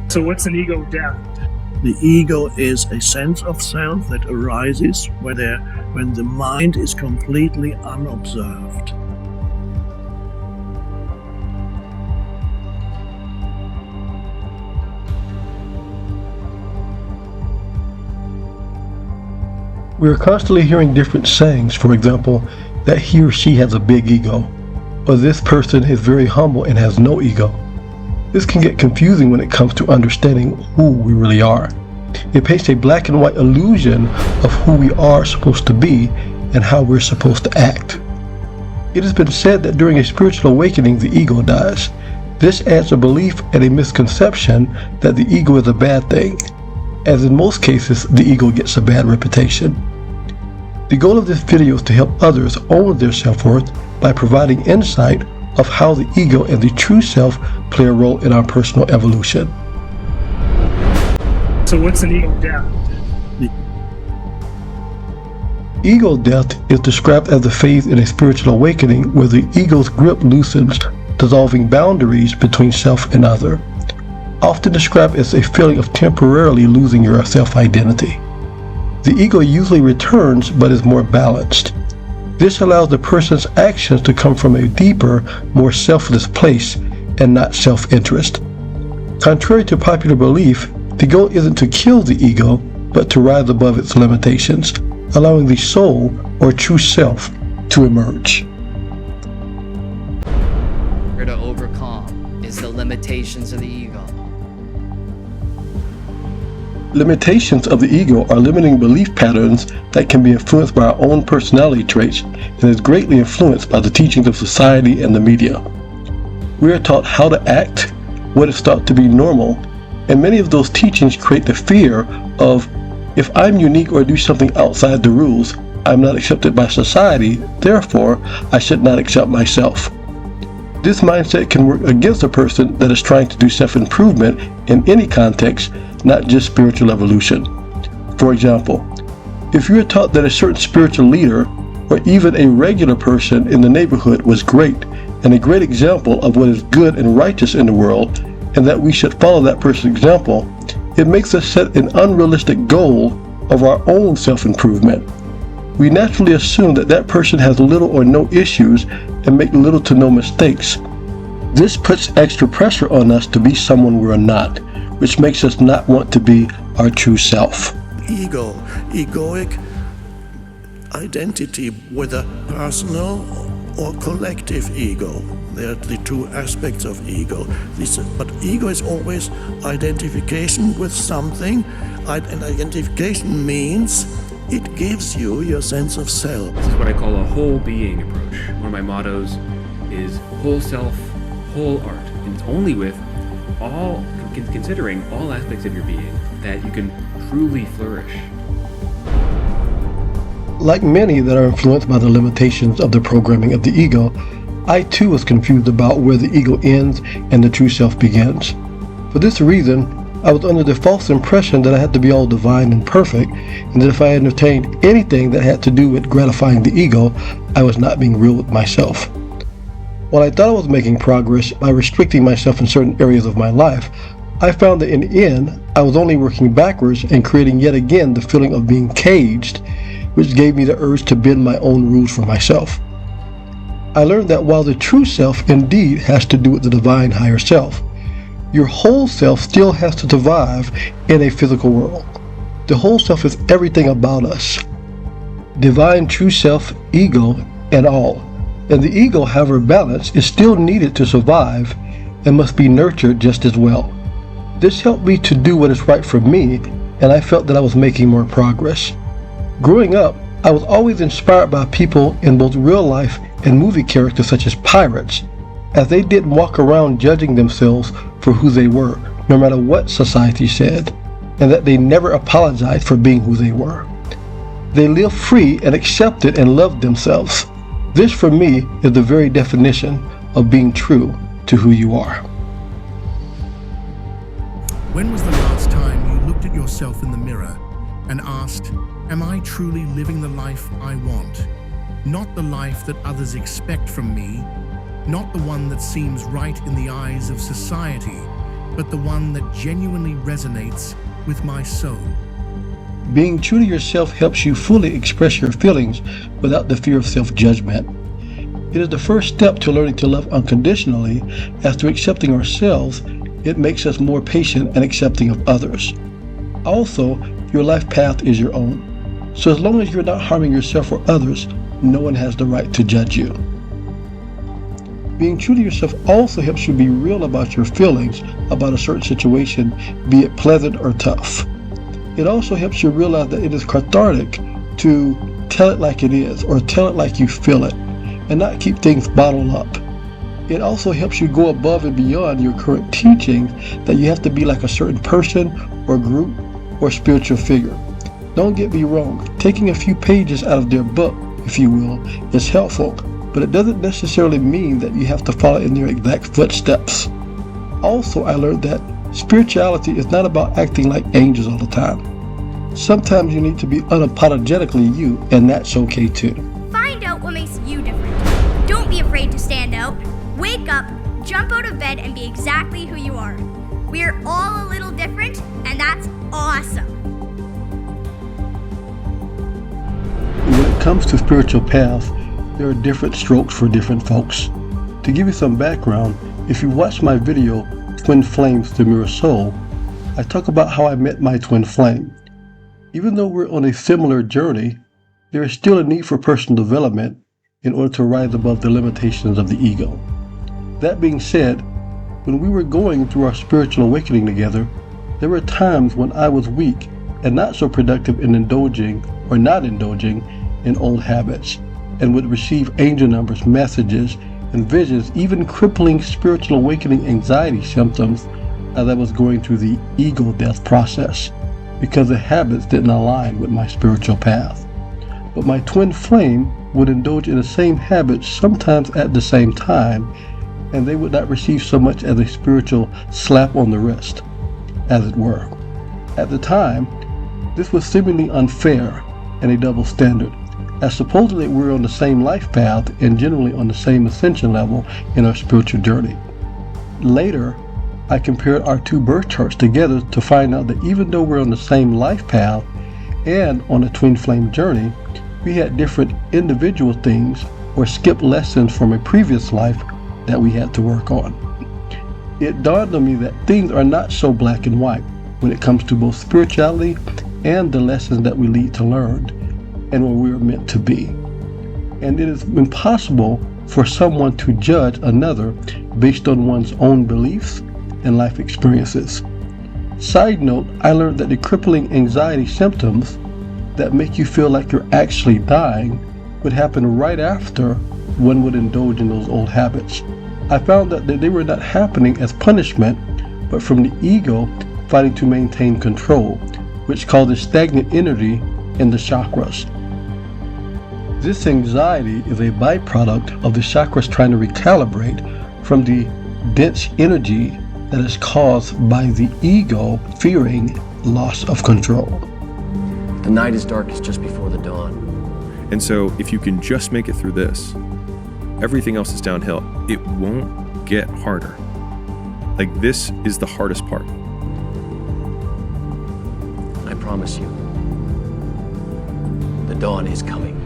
So what's an ego death? The ego is a sense of self that arises when the mind is completely unobserved. We are constantly hearing different sayings, for example, that he or she has a big ego, or this person is very humble and has no ego. This can get confusing when it comes to understanding who we really are. It paints a black and white illusion of who we are supposed to be and how we're supposed to act. It has been said that during a spiritual awakening, the ego dies. This adds a belief and a misconception that the ego is a bad thing, as in most cases, the ego gets a bad reputation. The goal of this video is to help others own their self-worth by providing insight of how the ego and the true self play a role in our personal evolution. So what's an ego death? Ego death is described as a phase in a spiritual awakening where the ego's grip loosens, dissolving boundaries between self and other. Often described as a feeling of temporarily losing your self-identity. The ego usually returns but is more balanced. This allows the person's actions to come from a deeper, more selfless place and not self-interest. Contrary to popular belief, the goal isn't to kill the ego, but to rise above its limitations, allowing the soul or true self to emerge. Here to overcome is the limitations of the ego. Limitations of the ego are limiting belief patterns that can be influenced by our own personality traits and is greatly influenced by the teachings of society and the media. We are taught how to act, what is thought to be normal, and many of those teachings create the fear of, if I'm unique or do something outside the rules, I'm not accepted by society, therefore I should not accept myself. This mindset can work against a person that is trying to do self-improvement in any context, not just spiritual evolution. For example, if you are taught that a certain spiritual leader or even a regular person in the neighborhood was great and a great example of what is good and righteous in the world, and that we should follow that person's example, it makes us set an unrealistic goal of our own self-improvement. We naturally assume that that person has little or no issues and make little to no mistakes. This puts extra pressure on us to be someone we're not, which makes us not want to be our true self. Egoic identity, whether personal or collective ego. They are the two aspects of ego. But ego is always identification with something, and identification means it gives you your sense of self. This is what I call a whole being approach. One of my mottos is whole self, whole art. And it's only with considering all aspects of your being that you can truly flourish. Like many that are influenced by the limitations of the programming of the ego, I too was confused about where the ego ends and the true self begins. For this reason, I was under the false impression that I had to be all divine and perfect, and that if I entertained anything that had to do with gratifying the ego, I was not being real with myself. While I thought I was making progress by restricting myself in certain areas of my life, I found that in the end, I was only working backwards and creating yet again the feeling of being caged, which gave me the urge to bend my own rules for myself. I learned that while the true self indeed has to do with the divine higher self, your whole self still has to survive in a physical world. The whole self is everything about us. Divine true self, ego, and all. And the ego, however balanced, is still needed to survive and must be nurtured just as well. This helped me to do what is right for me, and I felt that I was making more progress. Growing up, I was always inspired by people in both real life and movie characters such as pirates, as they didn't walk around judging themselves for who they were, no matter what society said, and that they never apologized for being who they were. They lived free and accepted and loved themselves. This, for me, is the very definition of being true to who you are. When was the last time you looked at yourself in the mirror and asked, am I truly living the life I want? Not the life that others expect from me, not the one that seems right in the eyes of society, but the one that genuinely resonates with my soul. Being true to yourself helps you fully express your feelings without the fear of self-judgment. It is the first step to learning to love unconditionally. As to accepting ourselves, it makes us more patient and accepting of others. Also, your life path is your own. So as long as you're not harming yourself or others, no one has the right to judge you. Being true to yourself also helps you be real about your feelings about a certain situation, be it pleasant or tough. It also helps you realize that it is cathartic to tell it like it is, or tell it like you feel it, and not keep things bottled up. It also helps you go above and beyond your current teaching that you have to be like a certain person or group or spiritual figure. Don't get me wrong, taking a few pages out of their book, if you will, is helpful, but it doesn't necessarily mean that you have to follow in their exact footsteps. Also, I learned that spirituality is not about acting like angels all the time. Sometimes you need to be unapologetically you, and that's okay too. Find out what makes you different. Don't be afraid to stand out. Wake up, jump out of bed, and be exactly who you are. We are all a little different, and that's awesome. When it comes to spiritual paths, there are different strokes for different folks. To give you some background, if you watch my video, Twin Flames, The Mirror Soul, I talk about how I met my twin flame. Even though we're on a similar journey, there is still a need for personal development in order to rise above the limitations of the ego. That being said, when we were going through our spiritual awakening together, there were times when I was weak and not so productive in indulging or not indulging in old habits, and would receive angel numbers, messages, and visions, even crippling spiritual awakening anxiety symptoms as I was going through the ego death process, because the habits didn't align with my spiritual path. But my twin flame would indulge in the same habits sometimes at the same time, and they would not receive so much as a spiritual slap on the wrist, as it were. At the time, this was seemingly unfair and a double standard, as supposedly we're on the same life path and generally on the same ascension level in our spiritual journey. Later, I compared our two birth charts together to find out that even though we're on the same life path and on a twin flame journey, we had different individual things or skipped lessons from a previous life that we had to work on. It dawned on me that things are not so black and white when it comes to both spirituality and the lessons that we need to learn and where we are meant to be. And it is impossible for someone to judge another based on one's own beliefs and life experiences. Side note, I learned that the crippling anxiety symptoms that make you feel like you're actually dying would happen right after one would indulge in those old habits. I found that they were not happening as punishment, but from the ego fighting to maintain control, which causes stagnant energy in the chakras. This anxiety is a byproduct of the chakras trying to recalibrate from the dense energy that is caused by the ego fearing loss of control. The night is darkest just before the dawn. And so if you can just make it through this, everything else is downhill. It won't get harder. Like, this is the hardest part. I promise you, the dawn is coming.